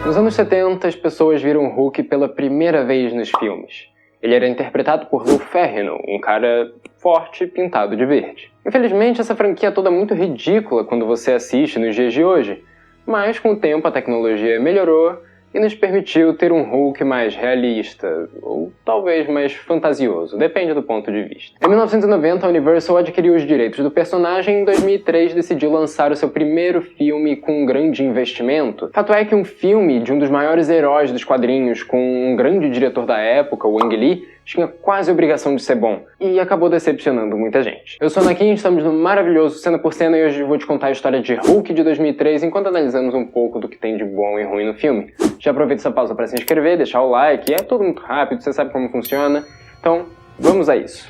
Nos anos 70, as pessoas viram o Hulk pela primeira vez nos filmes. Ele era interpretado por Lou Ferrigno, um cara forte pintado de verde. Infelizmente, essa franquia é toda muito ridícula quando você assiste nos dias de hoje, mas com o tempo a tecnologia melhorou e nos permitiu ter um Hulk mais realista, ou talvez mais fantasioso, depende do ponto de vista. Em 1990, a Universal adquiriu os direitos do personagem e em 2003 decidiu lançar o seu primeiro filme com um grande investimento. Fato é que um filme de um dos maiores heróis dos quadrinhos, com um grande diretor da época, o Ang Lee, tinha quase a obrigação de ser bom, e acabou decepcionando muita gente. Eu sou o Anakin, estamos no maravilhoso Cena por Cena e hoje vou te contar a história de Hulk de 2003 enquanto analisamos um pouco do que tem de bom e ruim no filme. Já aproveita essa pausa para se inscrever, deixar o like, é tudo muito rápido, você sabe como funciona, então vamos a isso.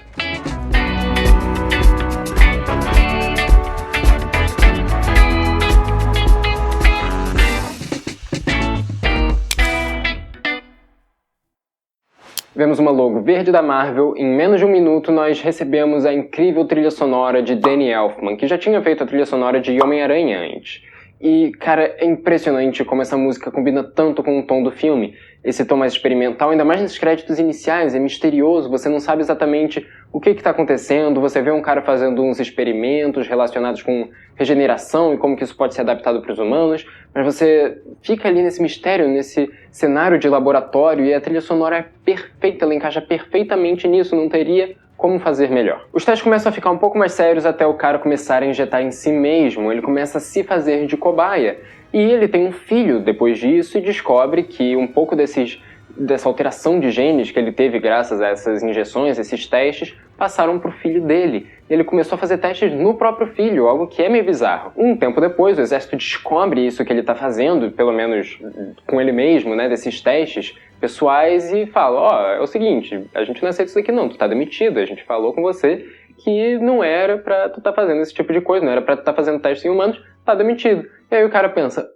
Vemos uma logo verde da Marvel, em menos de um minuto nós recebemos a incrível trilha sonora de Danny Elfman, que já tinha feito a trilha sonora de Homem-Aranha antes. E, cara, é impressionante como essa música combina tanto com o tom do filme. Esse tom mais experimental, ainda mais nos créditos iniciais, é misterioso, você não sabe exatamente o que está acontecendo, você vê um cara fazendo uns experimentos relacionados com regeneração e como que isso pode ser adaptado para os humanos, mas você fica ali nesse mistério, nesse cenário de laboratório, e a trilha sonora é perfeita, ela encaixa perfeitamente nisso, não teria como fazer melhor. Os testes começam a ficar um pouco mais sérios até o cara começar a injetar em si mesmo, ele começa a se fazer de cobaia. E ele tem um filho depois disso e descobre que um pouco dessa alteração de genes que ele teve graças a essas injeções, esses testes, passaram para o filho dele. Ele começou a fazer testes no próprio filho, algo que é meio bizarro. Um tempo depois, o exército descobre isso que ele está fazendo, pelo menos com ele mesmo, né, desses testes pessoais, e fala, é o seguinte, a gente não aceita isso aqui não, tu tá demitido, a gente falou com você que não era pra tu tá fazendo esse tipo de coisa, não era pra tu tá fazendo testes em humanos, tá demitido. E aí o cara pensa,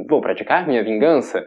vou praticar minha vingança?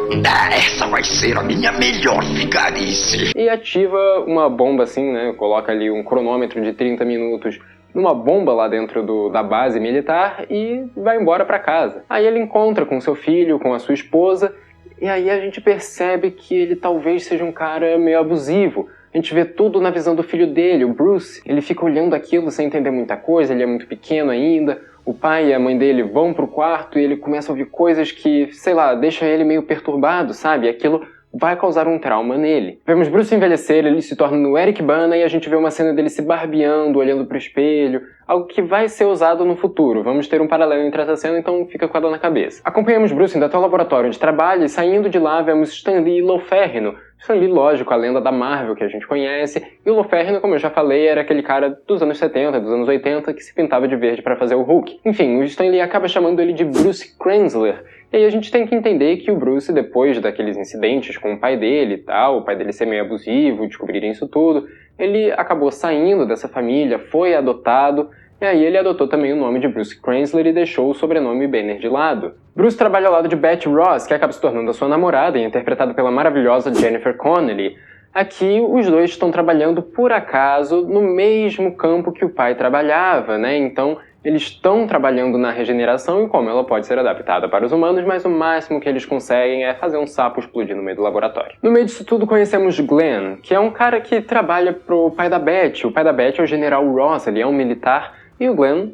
Essa vai ser a minha melhor vigarice. E ativa uma bomba assim, né, coloca ali um cronômetro de 30 minutos numa bomba lá dentro da base militar e vai embora pra casa. Aí ele encontra com seu filho, com a sua esposa, e aí a gente percebe que ele talvez seja um cara meio abusivo. A gente vê tudo na visão do filho dele, o Bruce. Ele fica olhando aquilo sem entender muita coisa, ele é muito pequeno ainda. O pai e a mãe dele vão pro quarto e ele começa a ouvir coisas que, sei lá, deixam ele meio perturbado, sabe? Aquilo vai causar um trauma nele. Vemos Bruce envelhecer, ele se torna no Eric Bana e a gente vê uma cena dele se barbeando, olhando pro espelho, algo que vai ser usado no futuro. Vamos ter um paralelo entre essa cena, então fica com ela na cabeça. Acompanhamos Bruce indo até o laboratório onde trabalha e saindo de lá vemos Stan Lee e Lou Ferrigno. Stan Lee, lógico, a lenda da Marvel que a gente conhece, e o Lou Ferrigno, como eu já falei, era aquele cara dos anos 70, dos anos 80, que se pintava de verde para fazer o Hulk. Enfim, o Stan Lee acaba chamando ele de Bruce Krenzler, e aí a gente tem que entender que o Bruce, depois daqueles incidentes com o pai dele e tal, o pai dele ser meio abusivo, descobrirem isso tudo, ele acabou saindo dessa família, foi adotado, e aí ele adotou também o nome de Bruce Krenzler e deixou o sobrenome Banner de lado. Bruce trabalha ao lado de Betty Ross, que acaba se tornando a sua namorada e é interpretada pela maravilhosa Jennifer Connelly. Aqui, os dois estão trabalhando, por acaso, no mesmo campo que o pai trabalhava, né? Então, eles estão trabalhando na regeneração e como ela pode ser adaptada para os humanos, mas o máximo que eles conseguem é fazer um sapo explodir no meio do laboratório. No meio disso tudo, conhecemos Glenn, que é um cara que trabalha pro pai da Betty. O pai da Betty é o General Ross, ele é um militar, e o Glenn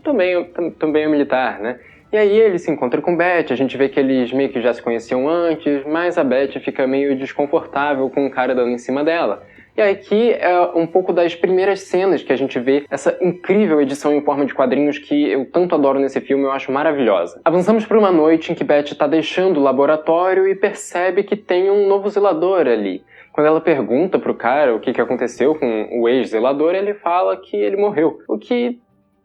também é militar, né? E aí ele se encontra com Betty, a gente vê que eles meio que já se conheciam antes, mas a Betty fica meio desconfortável com o cara dando em cima dela. E aqui é um pouco das primeiras cenas que a gente vê essa incrível edição em forma de quadrinhos que eu tanto adoro nesse filme, eu acho maravilhosa. Avançamos para uma noite em que Betty está deixando o laboratório e percebe que tem um novo zelador ali. Quando ela pergunta pro cara o que aconteceu com o ex-zelador, ele fala que ele morreu, o que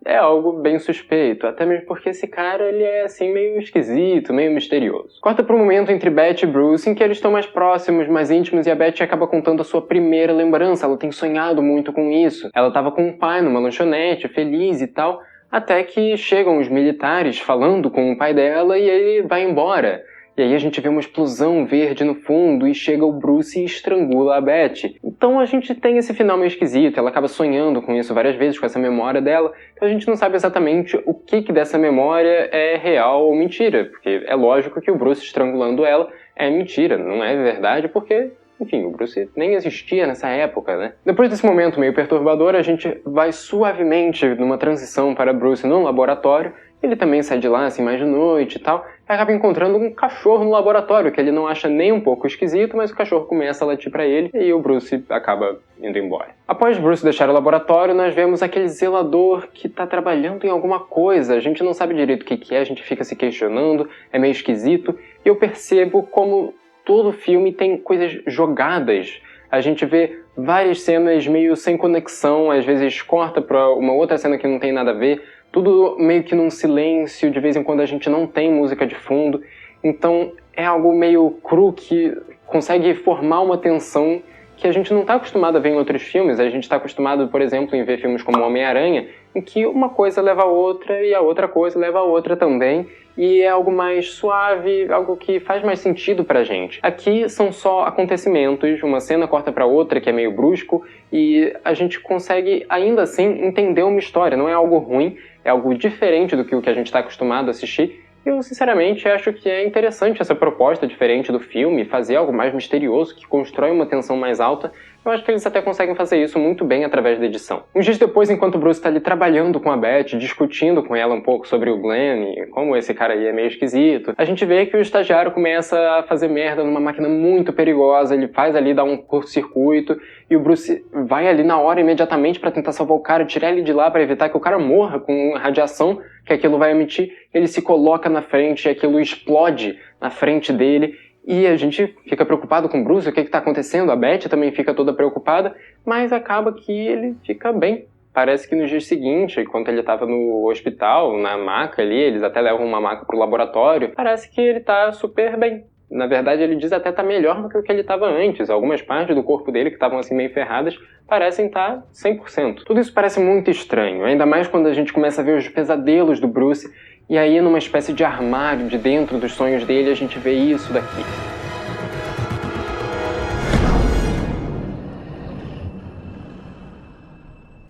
é algo bem suspeito, até mesmo porque esse cara ele é assim meio esquisito, meio misterioso. Corta para um momento entre Betty e Bruce em que eles estão mais próximos, mais íntimos, e a Betty acaba contando a sua primeira lembrança. Ela tem sonhado muito com isso. Ela estava com o pai numa lanchonete, feliz e tal, até que chegam os militares falando com o pai dela e ele vai embora. E aí a gente vê uma explosão verde no fundo e chega o Bruce e estrangula a Beth. Então a gente tem esse final meio esquisito, ela acaba sonhando com isso várias vezes, com essa memória dela. Então a gente não sabe exatamente o que dessa memória é real ou mentira, porque é lógico que o Bruce estrangulando ela é mentira, não é verdade, porque... Enfim, o Bruce nem existia nessa época, né? Depois desse momento meio perturbador, a gente vai suavemente numa transição para Bruce no laboratório. Ele também sai de lá, assim, mais de noite e tal, e acaba encontrando um cachorro no laboratório, que ele não acha nem um pouco esquisito, mas o cachorro começa a latir pra ele, e aí o Bruce acaba indo embora. Após Bruce deixar o laboratório, nós vemos aquele zelador que tá trabalhando em alguma coisa. A gente não sabe direito o que é, a gente fica se questionando, é meio esquisito, e eu percebo como todo filme tem coisas jogadas. A gente vê várias cenas meio sem conexão, às vezes corta pra uma outra cena que não tem nada a ver, tudo meio que num silêncio, de vez em quando a gente não tem música de fundo. Então é algo meio cru que consegue formar uma tensão que a gente não está acostumado a ver em outros filmes. A gente está acostumado, por exemplo, em ver filmes como Homem-Aranha, em que uma coisa leva a outra e a outra coisa leva a outra também, e é algo mais suave, algo que faz mais sentido pra gente. Aqui são só acontecimentos, uma cena corta pra outra que é meio brusco, e a gente consegue ainda assim entender uma história. Não é algo ruim, é algo diferente do que o que a gente está acostumado a assistir. Eu, sinceramente, acho que é interessante essa proposta diferente do filme, fazer algo mais misterioso, que constrói uma tensão mais alta. Eu acho que eles até conseguem fazer isso muito bem através da edição. Uns dias depois, enquanto o Bruce está ali trabalhando com a Beth, discutindo com ela um pouco sobre o Glenn, e como esse cara aí é meio esquisito, a gente vê que o estagiário começa a fazer merda numa máquina muito perigosa, ele faz ali dar um curto-circuito, e o Bruce vai ali na hora imediatamente para tentar salvar o cara, tirar ele de lá para evitar que o cara morra com radiação que aquilo vai emitir. Ele se coloca na frente e aquilo explode na frente dele. E a gente fica preocupado com o Bruce, o que está acontecendo? A Beth também fica toda preocupada, mas acaba que ele fica bem. Parece que no dia seguinte, enquanto ele estava no hospital, na maca ali, eles até levam uma maca pro laboratório, parece que ele está super bem. Na verdade, ele diz até estar melhor do que o que ele estava antes. Algumas partes do corpo dele, que estavam assim meio ferradas, parecem estar 100%. Tudo isso parece muito estranho, ainda mais quando a gente começa a ver os pesadelos do Bruce, e aí numa espécie de armário de dentro dos sonhos dele a gente vê isso daqui.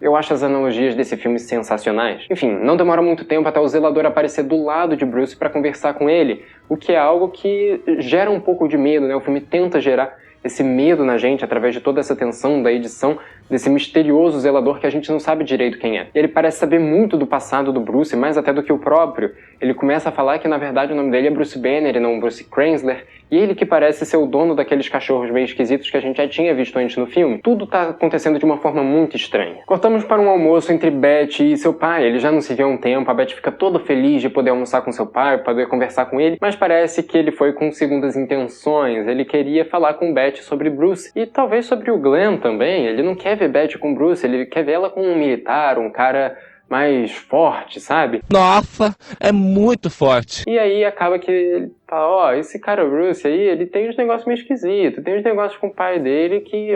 Eu acho as analogias desse filme sensacionais. Enfim, não demora muito tempo até o zelador aparecer do lado de Bruce para conversar com ele, o que é algo que gera um pouco de medo, né? O filme tenta gerar esse medo na gente através de toda essa tensão da edição, desse misterioso zelador que a gente não sabe direito quem é. Ele parece saber muito do passado do Bruce, mais até do que o próprio. Ele começa a falar que na verdade o nome dele é Bruce Banner e não Bruce Krenzler, e ele que parece ser o dono daqueles cachorros meio esquisitos que a gente já tinha visto antes no filme. Tudo tá acontecendo de uma forma muito estranha. Cortamos para um almoço entre Beth e seu pai. Eles já não se viam há um tempo, a Beth fica toda feliz de poder almoçar com seu pai, poder conversar com ele, mas parece que ele foi com segundas intenções. Ele queria falar com Beth sobre Bruce, e talvez sobre o Glenn também. Ele não quer ver Beth com Bruce, ele quer ver ela com um militar, um cara mais forte, sabe? Nossa, é muito forte. E aí acaba que ele fala, esse cara Bruce aí, ele tem uns negócios meio esquisitos, tem uns negócios com o pai dele que,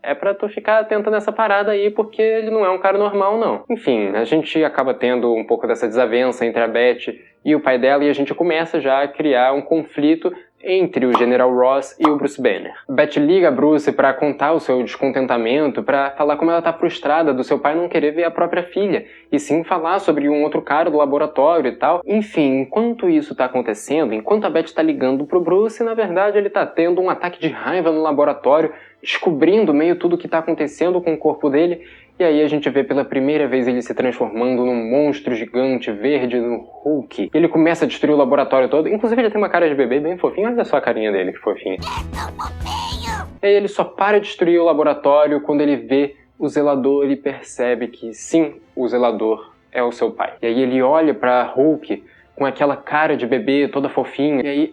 é pra tu ficar atento nessa parada aí, porque ele não é um cara normal, não. Enfim, a gente acaba tendo um pouco dessa desavença entre a Beth e o pai dela, e a gente começa já a criar um conflito entre o General Ross e o Bruce Banner. Beth liga a Bruce pra contar o seu descontentamento, pra falar como ela tá frustrada do seu pai não querer ver a própria filha, e sim falar sobre um outro cara do laboratório e tal. Enfim, enquanto isso tá acontecendo, enquanto a Beth tá ligando pro Bruce, na verdade ele tá tendo um ataque de raiva no laboratório, descobrindo meio tudo que tá acontecendo com o corpo dele, e aí a gente vê pela primeira vez ele se transformando num monstro gigante verde, no Hulk. Ele começa a destruir o laboratório todo, inclusive ele tem uma cara de bebê bem fofinha, olha só a carinha dele, que fofinha. E aí ele só para de destruir o laboratório quando ele vê o zelador e percebe que sim, o zelador é o seu pai. E aí ele olha pra Hulk com aquela cara de bebê toda fofinha, e aí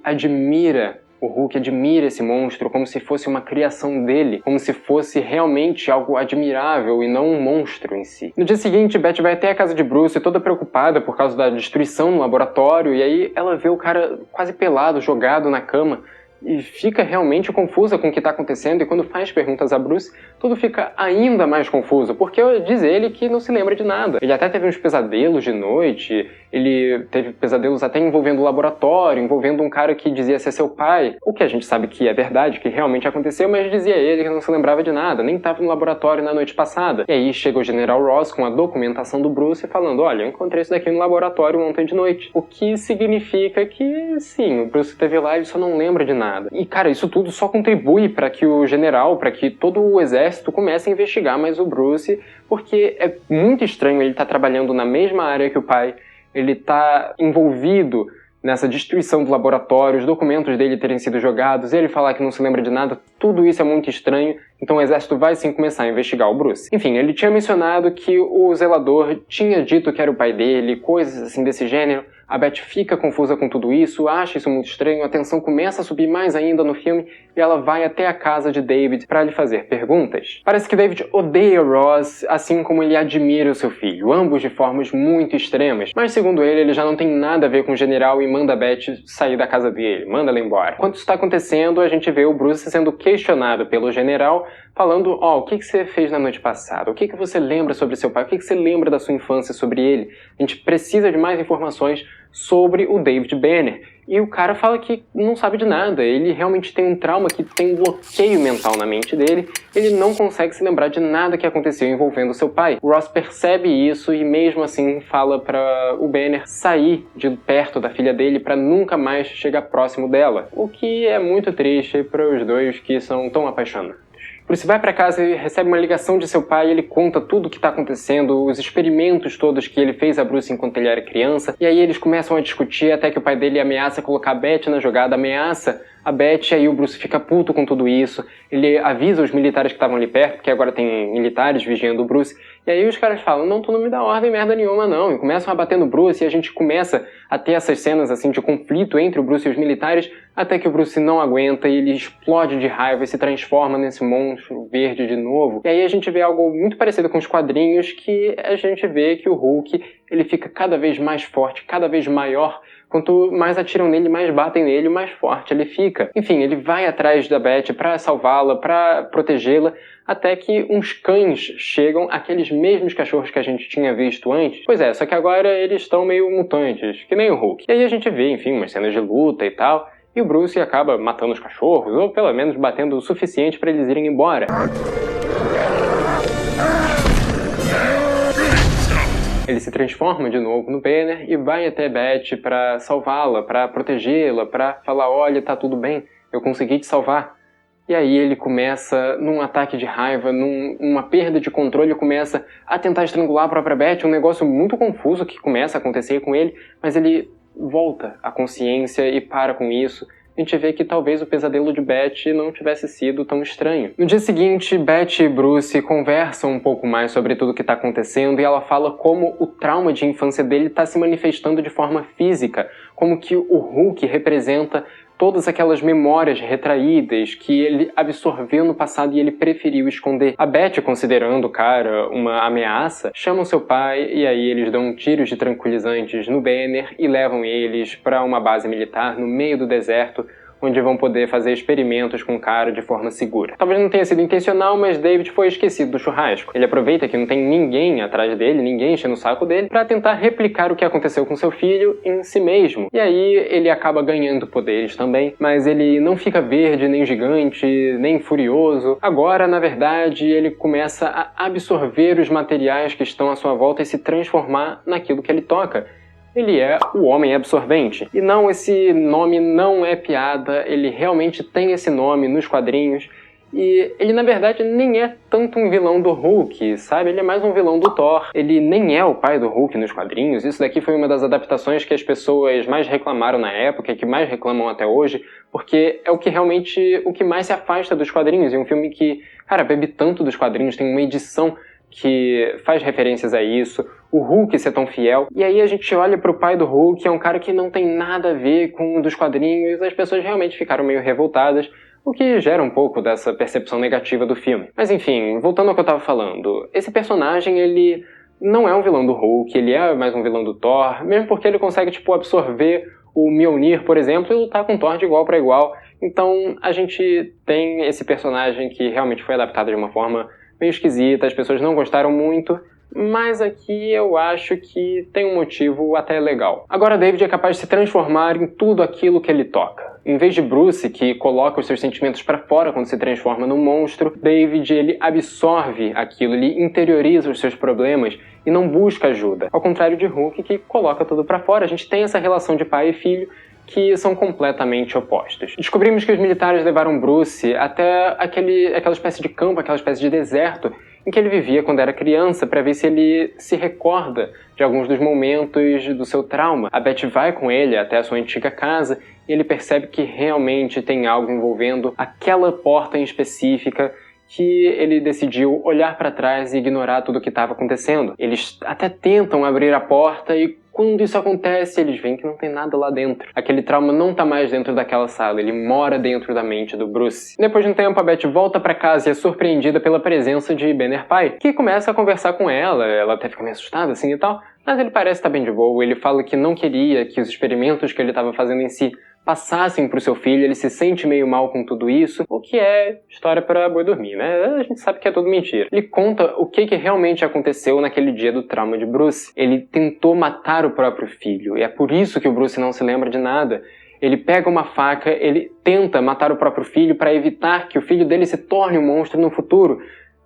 o Hulk admira esse monstro como se fosse uma criação dele, como se fosse realmente algo admirável e não um monstro em si. No dia seguinte, Beth vai até a casa de Bruce toda preocupada por causa da destruição no laboratório, e aí ela vê o cara quase pelado, jogado na cama, e fica realmente confusa com o que está acontecendo, e quando faz perguntas a Bruce, tudo fica ainda mais confuso, porque diz ele que não se lembra de nada. Ele até teve uns pesadelos de noite, ele teve pesadelos até envolvendo o laboratório, envolvendo um cara que dizia ser seu pai, o que a gente sabe que é verdade, que realmente aconteceu, mas dizia ele que não se lembrava de nada, nem estava no laboratório na noite passada. E aí chega o General Ross com a documentação do Bruce falando, olha, eu encontrei isso daqui no laboratório ontem de noite. O que significa que, sim, o Bruce esteve lá e ele só não lembra de nada. E, cara, isso tudo só contribui para que o general, para que todo o exército comece a investigar mais o Bruce, porque é muito estranho ele estar trabalhando na mesma área que o pai, ele tá envolvido nessa destruição do laboratório, os documentos dele terem sido jogados, ele falar que não se lembra de nada, tudo isso é muito estranho, então o exército vai sim começar a investigar o Bruce. Enfim, ele tinha mencionado que o zelador tinha dito que era o pai dele, coisas assim desse gênero. A Beth fica confusa com tudo isso, acha isso muito estranho, a tensão começa a subir mais ainda no filme e ela vai até a casa de David para lhe fazer perguntas. Parece que David odeia Ross, assim como ele admira o seu filho, ambos de formas muito extremas. Mas segundo ele já não tem nada a ver com o general e manda a Beth sair da casa dele, manda ela embora. Enquanto isso está acontecendo, a gente vê o Bruce sendo questionado pelo general, falando, o que você fez na noite passada? O que você lembra sobre seu pai? O que você lembra da sua infância sobre ele? A gente precisa de mais informações sobre o David Banner. E o cara fala que não sabe de nada, ele realmente tem um trauma, que tem um bloqueio mental na mente dele, ele não consegue se lembrar de nada que aconteceu envolvendo seu pai. O Ross percebe isso e mesmo assim fala para o Banner sair de perto da filha dele para nunca mais chegar próximo dela, o que é muito triste para os dois que são tão apaixonados. Bruce vai para casa e recebe uma ligação de seu pai e ele conta tudo o que está acontecendo, os experimentos todos que ele fez a Bruce enquanto ele era criança, e aí eles começam a discutir até que o pai dele ameaça colocar a Beth na jogada, ameaça a Beth, e aí o Bruce fica puto com tudo isso, ele avisa os militares que estavam ali perto, porque agora tem militares vigiando o Bruce, e aí os caras falam, não, tu não me dá ordem merda nenhuma não, e começam a bater no Bruce, e a gente começa a ter essas cenas assim de conflito entre o Bruce e os militares, até que o Bruce não aguenta e ele explode de raiva e se transforma nesse monstro verde de novo. E aí a gente vê algo muito parecido com os quadrinhos, que a gente vê que o Hulk, ele fica cada vez mais forte, cada vez maior. Quanto mais atiram nele, mais batem nele, mais forte ele fica. Enfim, ele vai atrás da Beth pra salvá-la, pra protegê-la, até que uns cães chegam, aqueles mesmos cachorros que a gente tinha visto antes. Pois é, só que agora eles estão meio mutantes, que nem o Hulk. E aí a gente vê, enfim, umas cenas de luta e tal, e o Bruce acaba matando os cachorros, ou pelo menos batendo o suficiente pra eles irem embora. Ele se transforma de novo no Banner e vai até Beth pra salvá-la, pra protegê-la, pra falar, olha, tá tudo bem, eu consegui te salvar. E aí ele começa, num ataque de raiva, numa perda de controle, começa a tentar estrangular a própria Beth, um negócio muito confuso que começa a acontecer com ele, mas ele volta à consciência e para com isso. A gente vê que talvez o pesadelo de Beth não tivesse sido tão estranho. No dia seguinte, Beth e Bruce conversam um pouco mais sobre tudo o que está acontecendo e ela fala como o trauma de infância dele está se manifestando de forma física, como que o Hulk representa todas aquelas memórias retraídas que ele absorveu no passado e ele preferiu esconder. A Beth, considerando o cara uma ameaça, chama seu pai e aí eles dão tiros de tranquilizantes no Banner e levam eles para uma base militar no meio do deserto, onde vão poder fazer experimentos com o cara de forma segura. Talvez não tenha sido intencional, mas David foi esquecido do churrasco. Ele aproveita que não tem ninguém atrás dele, ninguém enchendo o saco dele, para tentar replicar o que aconteceu com seu filho em si mesmo. E aí ele acaba ganhando poderes também, mas ele não fica verde, nem gigante, nem furioso. Agora, na verdade, ele começa a absorver os materiais que estão à sua volta e se transformar naquilo que ele toca. Ele é o Homem Absorvente. E não, esse nome não é piada, ele realmente tem esse nome nos quadrinhos. E ele, na verdade, nem é tanto um vilão do Hulk, sabe? Ele é mais um vilão do Thor. Ele nem é o pai do Hulk nos quadrinhos. Isso daqui foi uma das adaptações que as pessoas mais reclamaram na época e que mais reclamam até hoje, porque é o que realmente, o que mais se afasta dos quadrinhos. E um filme que, cara, bebe tanto dos quadrinhos, tem uma edição que faz referências a isso, o Hulk ser tão fiel. E aí a gente olha pro pai do Hulk, é um cara que não tem nada a ver com um dos quadrinhos, as pessoas realmente ficaram meio revoltadas, o que gera um pouco dessa percepção negativa do filme. Mas enfim, voltando ao que eu tava falando, esse personagem, ele não é um vilão do Hulk, ele é mais um vilão do Thor, mesmo porque ele consegue, absorver o Mjolnir, por exemplo, e lutar com Thor de igual para igual. Então a gente tem esse personagem que realmente foi adaptado de uma forma meio esquisita, as pessoas não gostaram muito, mas aqui eu acho que tem um motivo até legal. Agora David é capaz de se transformar em tudo aquilo que ele toca. Em vez de Bruce, que coloca os seus sentimentos para fora quando se transforma num monstro, David ele absorve aquilo, ele interioriza os seus problemas e não busca ajuda. Ao contrário de Hulk, que coloca tudo para fora. A gente tem essa relação de pai e filho que são completamente opostos. Descobrimos que os militares levaram Bruce até aquela espécie de campo, aquela espécie de deserto em que ele vivia quando era criança, para ver se ele se recorda de alguns dos momentos do seu trauma. A Beth vai com ele até a sua antiga casa e ele percebe que realmente tem algo envolvendo aquela porta em específica, que ele decidiu olhar para trás e ignorar tudo o que estava acontecendo. Eles até tentam abrir a porta e quando isso acontece, eles veem que não tem nada lá dentro. Aquele trauma não tá mais dentro daquela sala, ele mora dentro da mente do Bruce. Depois de um tempo, a Beth volta pra casa e é surpreendida pela presença de Banner Pai, que começa a conversar com ela até fica meio assustada assim e tal, mas ele parece estar bem de boa. Ele fala que não queria que os experimentos que ele estava fazendo em si passassem pro seu filho, ele se sente meio mal com tudo isso, o que é história para boi dormir, né? A gente sabe que é tudo mentira. Ele conta o que realmente aconteceu naquele dia do trauma de Bruce. Ele tentou matar o próprio filho, e é por isso que o Bruce não se lembra de nada. Ele pega uma faca, ele tenta matar o próprio filho para evitar que o filho dele se torne um monstro no futuro,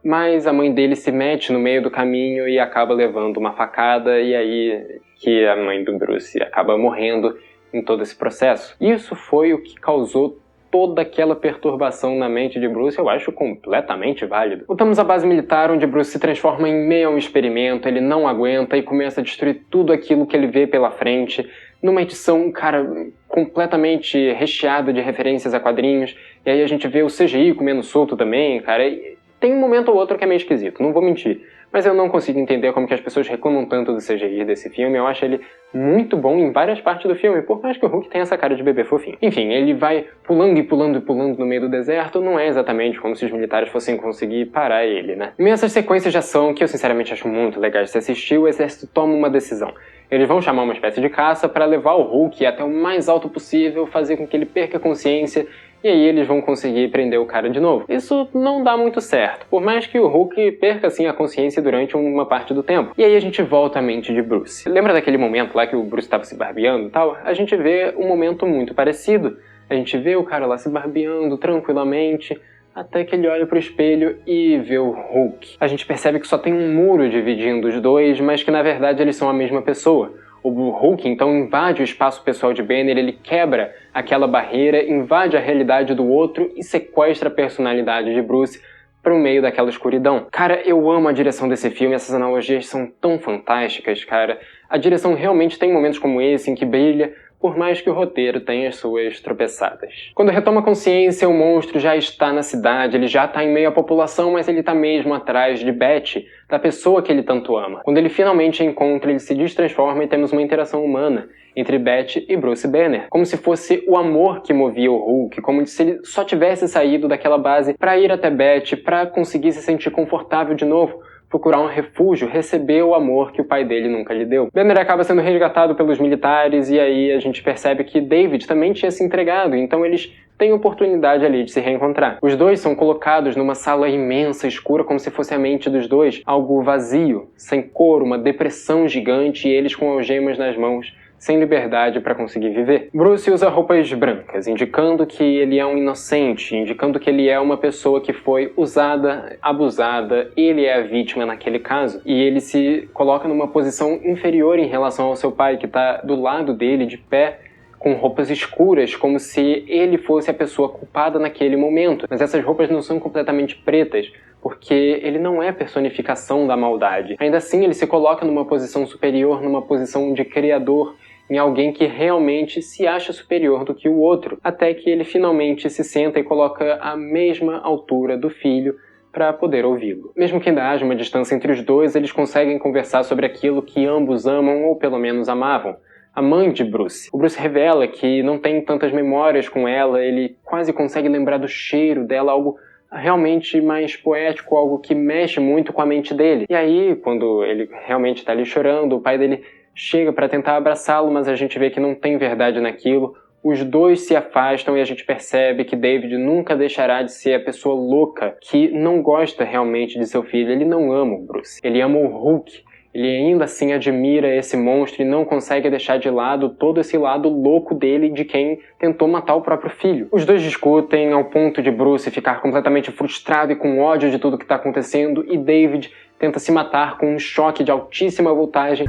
mas a mãe dele se mete no meio do caminho e acaba levando uma facada, e aí que a mãe do Bruce acaba morrendo em todo esse processo. Isso foi o que causou toda aquela perturbação na mente de Bruce, eu acho completamente válido. Voltamos à base militar, onde Bruce se transforma em meio a um experimento, ele não aguenta e começa a destruir tudo aquilo que ele vê pela frente, numa edição, cara, completamente recheada de referências a quadrinhos, e aí a gente vê o CGI comendo solto também, cara, e tem um momento ou outro que é meio esquisito, não vou mentir. Mas eu não consigo entender como que as pessoas reclamam tanto do CGI desse filme. Eu acho ele muito bom em várias partes do filme, por mais que o Hulk tenha essa cara de bebê fofinho. Enfim, ele vai pulando e pulando e pulando no meio do deserto, não é exatamente como se os militares fossem conseguir parar ele, né? Em meio a essas sequências de ação, que eu sinceramente acho muito legais de se assistir, o exército toma uma decisão. Eles vão chamar uma espécie de caça para levar o Hulk até o mais alto possível, fazer com que ele perca a consciência, e aí eles vão conseguir prender o cara de novo. Isso não dá muito certo, por mais que o Hulk perca assim a consciência durante uma parte do tempo. E aí a gente volta à mente de Bruce. Lembra daquele momento lá que o Bruce estava se barbeando e tal? A gente vê um momento muito parecido. A gente vê o cara lá se barbeando tranquilamente, até que ele olha pro espelho e vê o Hulk. A gente percebe que só tem um muro dividindo os dois, mas que na verdade eles são a mesma pessoa. O Hulk então invade o espaço pessoal de Banner, ele quebra aquela barreira, invade a realidade do outro e sequestra a personalidade de Bruce para o meio daquela escuridão. Cara, eu amo a direção desse filme, essas analogias são tão fantásticas, cara. A direção realmente tem momentos como esse em que brilha, por mais que o roteiro tenha as suas tropeçadas. Quando retoma a consciência, o monstro já está na cidade, ele já está em meio à população, mas ele está mesmo atrás de Beth, da pessoa que ele tanto ama. Quando ele finalmente a encontra, ele se destransforma e temos uma interação humana entre Beth e Bruce Banner, como se fosse o amor que movia o Hulk, como se ele só tivesse saído daquela base para ir até Beth, para conseguir se sentir confortável de novo, procurar um refúgio, receber o amor que o pai dele nunca lhe deu. Banner acaba sendo resgatado pelos militares e aí a gente percebe que David também tinha se entregado, então eles têm oportunidade ali de se reencontrar. Os dois são colocados numa sala imensa, escura, como se fosse a mente dos dois, algo vazio, sem cor, uma depressão gigante e eles com algemas nas mãos, sem liberdade para conseguir viver. Bruce usa roupas brancas, indicando que ele é um inocente, indicando que ele é uma pessoa que foi usada, abusada, e ele é a vítima naquele caso. E ele se coloca numa posição inferior em relação ao seu pai, que está do lado dele, de pé, com roupas escuras, como se ele fosse a pessoa culpada naquele momento. Mas essas roupas não são completamente pretas, porque ele não é personificação da maldade. Ainda assim, ele se coloca numa posição superior, numa posição de criador, em alguém que realmente se acha superior do que o outro, até que ele finalmente se senta e coloca a mesma altura do filho para poder ouvi-lo. Mesmo que ainda haja uma distância entre os dois, eles conseguem conversar sobre aquilo que ambos amam ou pelo menos amavam. A mãe de Bruce. O Bruce revela que não tem tantas memórias com ela, ele quase consegue lembrar do cheiro dela, algo realmente mais poético, algo que mexe muito com a mente dele. E aí, quando ele realmente está ali chorando, o pai dele chega para tentar abraçá-lo, mas a gente vê que não tem verdade naquilo. Os dois se afastam e a gente percebe que David nunca deixará de ser a pessoa louca que não gosta realmente de seu filho. Ele não ama o Bruce, ele ama o Hulk. Ele ainda assim admira esse monstro e não consegue deixar de lado todo esse lado louco dele de quem tentou matar o próprio filho. Os dois discutem ao ponto de Bruce ficar completamente frustrado e com ódio de tudo que está acontecendo, e David tenta se matar com um choque de altíssima voltagem.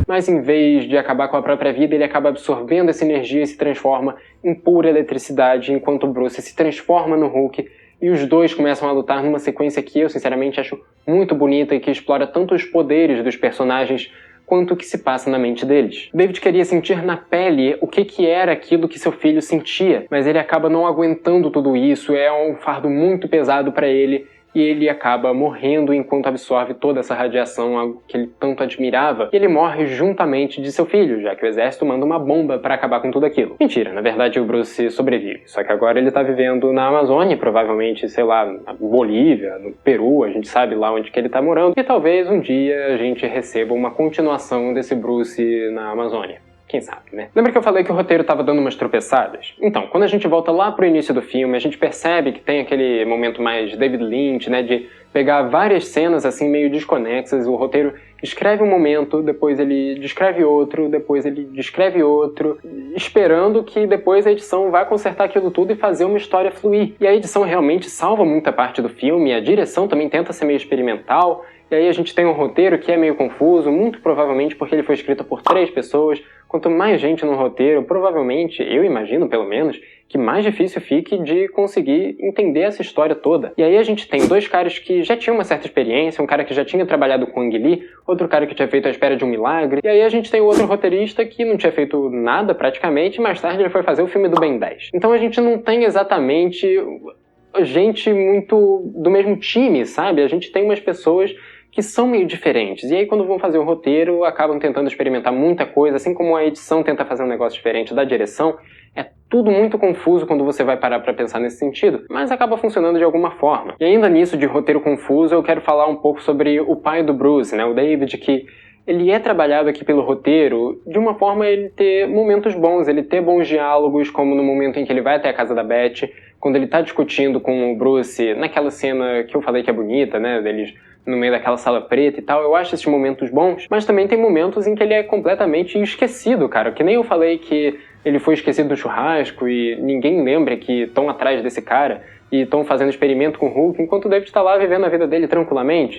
Mas em vez de acabar com a própria vida, ele acaba absorvendo essa energia e se transforma em pura eletricidade, enquanto Bruce se transforma no Hulk. E os dois começam a lutar numa sequência que eu, sinceramente, acho muito bonita e que explora tanto os poderes dos personagens quanto o que se passa na mente deles. David queria sentir na pele o que era aquilo que seu filho sentia, mas ele acaba não aguentando tudo isso, é um fardo muito pesado para ele, e ele acaba morrendo enquanto absorve toda essa radiação, algo que ele tanto admirava, e ele morre juntamente de seu filho, já que o exército manda uma bomba para acabar com tudo aquilo. Mentira, na verdade o Bruce sobrevive, só que agora ele tá vivendo na Amazônia, provavelmente, sei lá, na Bolívia, no Peru, a gente sabe lá onde que ele tá morando, e talvez um dia a gente receba uma continuação desse Bruce na Amazônia. Quem sabe, né? Lembra que eu falei que o roteiro tava dando umas tropeçadas? Então, quando a gente volta lá pro início do filme, a gente percebe que tem aquele momento mais David Lynch, né? De pegar várias cenas, assim, meio desconexas. O roteiro escreve um momento, depois ele descreve outro, depois ele descreve outro, esperando que depois a edição vá consertar aquilo tudo e fazer uma história fluir. E a edição realmente salva muita parte do filme, a direção também tenta ser meio experimental, e aí a gente tem um roteiro que é meio confuso, muito provavelmente porque ele foi escrito por 3 pessoas. Quanto mais gente no roteiro, provavelmente, eu imagino pelo menos, que mais difícil fique de conseguir entender essa história toda. E aí a gente tem 2 caras que já tinham uma certa experiência, um cara que já tinha trabalhado com Ang Lee, outro cara que tinha feito A Espera de um Milagre, e aí a gente tem o outro roteirista que não tinha feito nada praticamente, e mais tarde ele foi fazer o filme do Ben 10. Então a gente não tem exatamente gente muito do mesmo time, sabe? A gente tem umas pessoas que são meio diferentes. E aí quando vão fazer o roteiro, acabam tentando experimentar muita coisa, assim como a edição tenta fazer um negócio diferente da direção. É tudo muito confuso quando você vai parar pra pensar nesse sentido, mas acaba funcionando de alguma forma. E ainda nisso de roteiro confuso, eu quero falar um pouco sobre o pai do Bruce, né, o David, que ele é trabalhado aqui pelo roteiro de uma forma ele ter momentos bons, ele ter bons diálogos, como no momento em que ele vai até a casa da Beth, quando ele tá discutindo com o Bruce, naquela cena que eu falei que é bonita, né, deles no meio daquela sala preta e tal, eu acho esses momentos bons, mas também tem momentos em que ele é completamente esquecido, cara, que nem eu falei que ele foi esquecido do churrasco e ninguém lembra que estão atrás desse cara e estão fazendo experimento com o Hulk, enquanto o David tá lá vivendo a vida dele tranquilamente.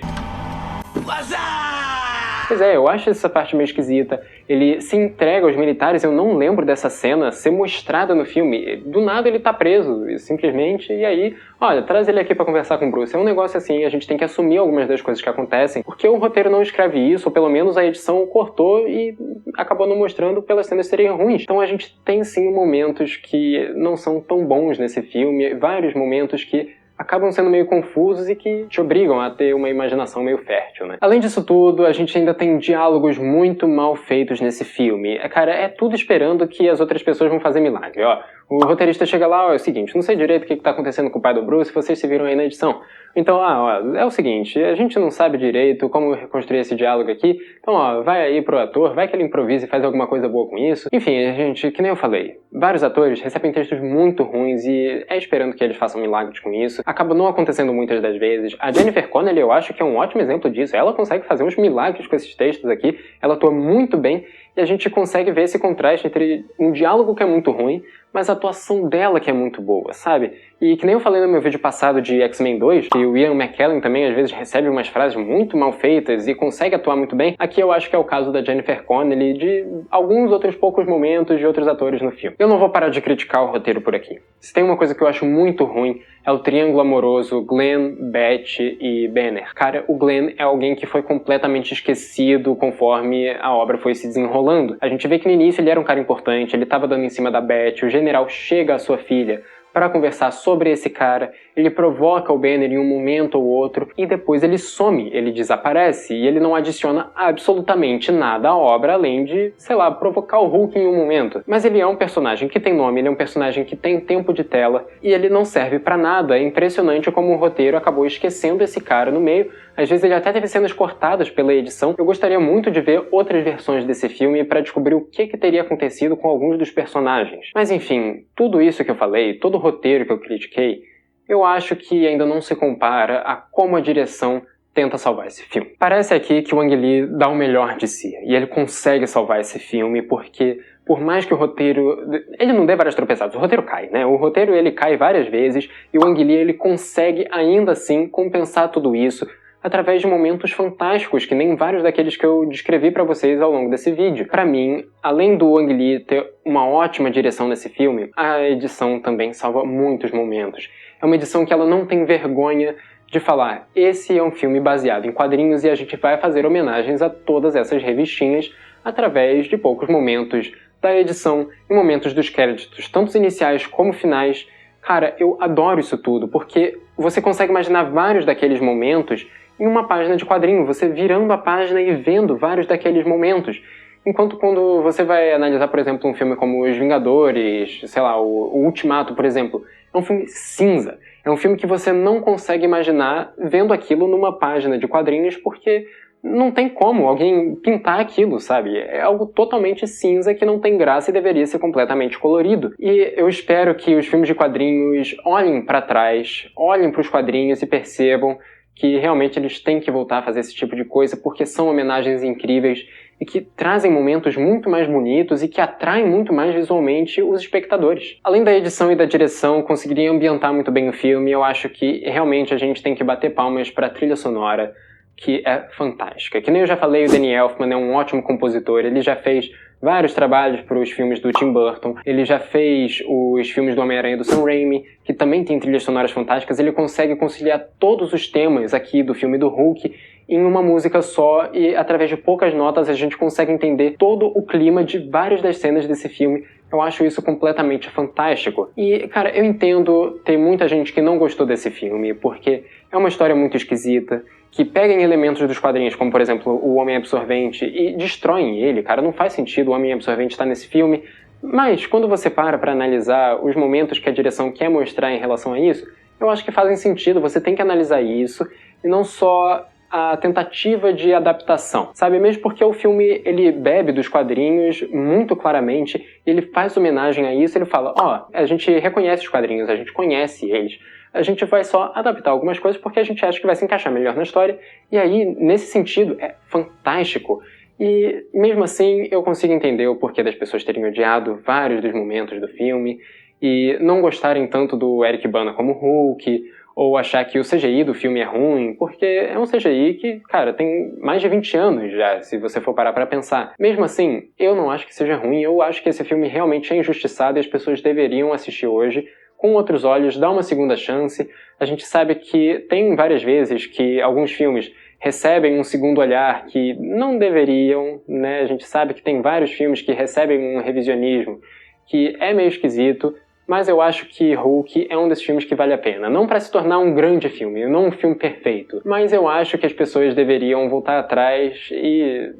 Pois é, eu acho essa parte meio esquisita. Ele se entrega aos militares, eu não lembro dessa cena ser mostrada no filme. Do nada ele tá preso, simplesmente, e aí, olha, traz ele aqui pra conversar com o Bruce. É um negócio assim, a gente tem que assumir algumas das coisas que acontecem, porque o roteiro não escreve isso, ou pelo menos a edição cortou e acabou não mostrando pelas cenas serem ruins. Então a gente tem sim momentos que não são tão bons nesse filme, vários momentos que acabam sendo meio confusos e que te obrigam a ter uma imaginação meio fértil, né? Além disso tudo, a gente ainda tem diálogos muito mal feitos nesse filme. Cara, é tudo esperando que as outras pessoas vão fazer milagre, ó. O roteirista chega lá, ó, é o seguinte, não sei direito o que tá acontecendo com o pai do Bruce, vocês se viram aí na edição. Então, ó, é o seguinte, a gente não sabe direito como reconstruir esse diálogo aqui, então, ó, vai aí pro ator, vai que ele improvisa e faz alguma coisa boa com isso. Enfim, a gente, que nem eu falei, vários atores recebem textos muito ruins e é esperando que eles façam milagres com isso. Acaba não acontecendo muitas das vezes. A Jennifer Connelly, eu acho que é um ótimo exemplo disso. Ela consegue fazer uns milagres com esses textos aqui, ela atua muito bem e a gente consegue ver esse contraste entre um diálogo que é muito ruim, mas a atuação dela que é muito boa, sabe? E que nem eu falei no meu vídeo passado de X-Men 2, que o Ian McKellen também às vezes recebe umas frases muito mal feitas e consegue atuar muito bem, aqui eu acho que é o caso da Jennifer Connelly, de alguns outros poucos momentos de outros atores no filme. Eu não vou parar de criticar o roteiro por aqui. Se tem uma coisa que eu acho muito ruim, é o triângulo amoroso Glenn, Beth e Banner. Cara, o Glenn é alguém que foi completamente esquecido conforme a obra foi se desenrolando. A gente vê que no início ele era um cara importante, ele tava dando em cima da Beth, o general chega à sua filha para conversar sobre esse cara, ele provoca o Banner em um momento ou outro e depois ele some, ele desaparece e ele não adiciona absolutamente nada à obra além de, sei lá, provocar o Hulk em um momento. Mas ele é um personagem que tem nome, ele é um personagem que tem tempo de tela e ele não serve pra nada. É impressionante como o roteiro acabou esquecendo esse cara no meio. Às vezes ele até teve cenas cortadas pela edição. Eu gostaria muito de ver outras versões desse filme para descobrir o que teria acontecido com alguns dos personagens. Mas enfim, tudo isso que eu falei, todo o roteiro que eu critiquei, eu acho que ainda não se compara a como a direção tenta salvar esse filme. Parece aqui que o Ang Lee dá o melhor de si, e ele consegue salvar esse filme porque, por mais que o roteiro... ele não dê várias tropeçadas, o roteiro cai, né? O roteiro ele cai várias vezes, e o Ang Lee ele consegue ainda assim compensar tudo isso através de momentos fantásticos, que nem vários daqueles que eu descrevi pra vocês ao longo desse vídeo. Pra mim, além do Ang Lee ter uma ótima direção nesse filme, a edição também salva muitos momentos. É uma edição que ela não tem vergonha de falar, esse é um filme baseado em quadrinhos e a gente vai fazer homenagens a todas essas revistinhas através de poucos momentos da edição e momentos dos créditos, tanto iniciais como finais. Cara, eu adoro isso tudo, porque você consegue imaginar vários daqueles momentos em uma página de quadrinho, você virando a página e vendo vários daqueles momentos. Enquanto quando você vai analisar, por exemplo, um filme como Os Vingadores, sei lá, o Ultimato, por exemplo, é um filme cinza. É um filme que você não consegue imaginar vendo aquilo numa página de quadrinhos porque não tem como alguém pintar aquilo, sabe? É algo totalmente cinza que não tem graça e deveria ser completamente colorido. E eu espero que os filmes de quadrinhos olhem para trás, olhem para os quadrinhos e percebam que realmente eles têm que voltar a fazer esse tipo de coisa porque são homenagens incríveis e que trazem momentos muito mais bonitos e que atraem muito mais visualmente os espectadores. Além da edição e da direção conseguirem ambientar muito bem o filme, eu acho que realmente a gente tem que bater palmas para a trilha sonora, que é fantástica. Que nem eu já falei, o Danny Elfman é um ótimo compositor, ele já fez vários trabalhos para os filmes do Tim Burton, ele já fez os filmes do Homem-Aranha do Sam Raimi, que também tem trilhas sonoras fantásticas, ele consegue conciliar todos os temas aqui do filme do Hulk em uma música só e através de poucas notas a gente consegue entender todo o clima de várias das cenas desse filme. Eu acho isso completamente fantástico. E, cara, eu entendo ter muita gente que não gostou desse filme, porque é uma história muito esquisita, que pegam elementos dos quadrinhos, como, por exemplo, o Homem Absorvente, e destroem ele, cara. Não faz sentido o Homem Absorvente estar nesse filme. Mas, quando você para analisar os momentos que a direção quer mostrar em relação a isso, eu acho que fazem sentido. Você tem que analisar isso, e não só a tentativa de adaptação, sabe? Mesmo porque o filme, ele bebe dos quadrinhos muito claramente, ele faz homenagem a isso, ele fala, a gente reconhece os quadrinhos, a gente conhece eles, a gente vai só adaptar algumas coisas porque a gente acha que vai se encaixar melhor na história, e aí, nesse sentido, é fantástico. E, mesmo assim, eu consigo entender o porquê das pessoas terem odiado vários dos momentos do filme, e não gostarem tanto do Eric Bana como Hulk, ou achar que o CGI do filme é ruim, porque é um CGI que, cara, tem mais de 20 anos já, se você for parar pra pensar. Mesmo assim, eu não acho que seja ruim, eu acho que esse filme realmente é injustiçado e as pessoas deveriam assistir hoje com outros olhos, dar uma segunda chance. A gente sabe que tem várias vezes que alguns filmes recebem um segundo olhar que não deveriam, né? A gente sabe que tem vários filmes que recebem um revisionismo que é meio esquisito, mas eu acho que Hulk é um desses filmes que vale a pena. Não para se tornar um grande filme, não um filme perfeito, mas eu acho que as pessoas deveriam voltar atrás e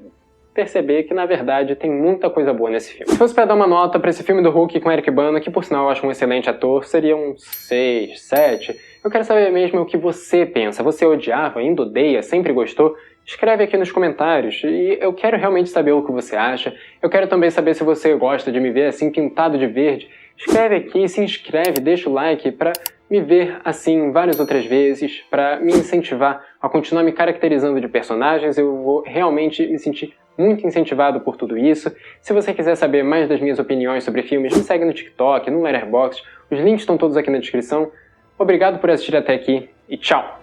perceber que, na verdade, tem muita coisa boa nesse filme. Se fosse para dar uma nota para esse filme do Hulk com Eric Bana, que por sinal eu acho um excelente ator, seria um 6, 7. Eu quero saber mesmo o que você pensa. Você odiava, ainda odeia, sempre gostou? Escreve aqui nos comentários e eu quero realmente saber o que você acha. Eu quero também saber se você gosta de me ver assim pintado de verde. Escreve aqui, se inscreve, deixa o like para me ver assim várias outras vezes, para me incentivar a continuar me caracterizando de personagens. Eu vou realmente me sentir muito incentivado por tudo isso. Se você quiser saber mais das minhas opiniões sobre filmes, me segue no TikTok, no Letterboxd. Os links estão todos aqui na descrição. Obrigado por assistir até aqui e tchau!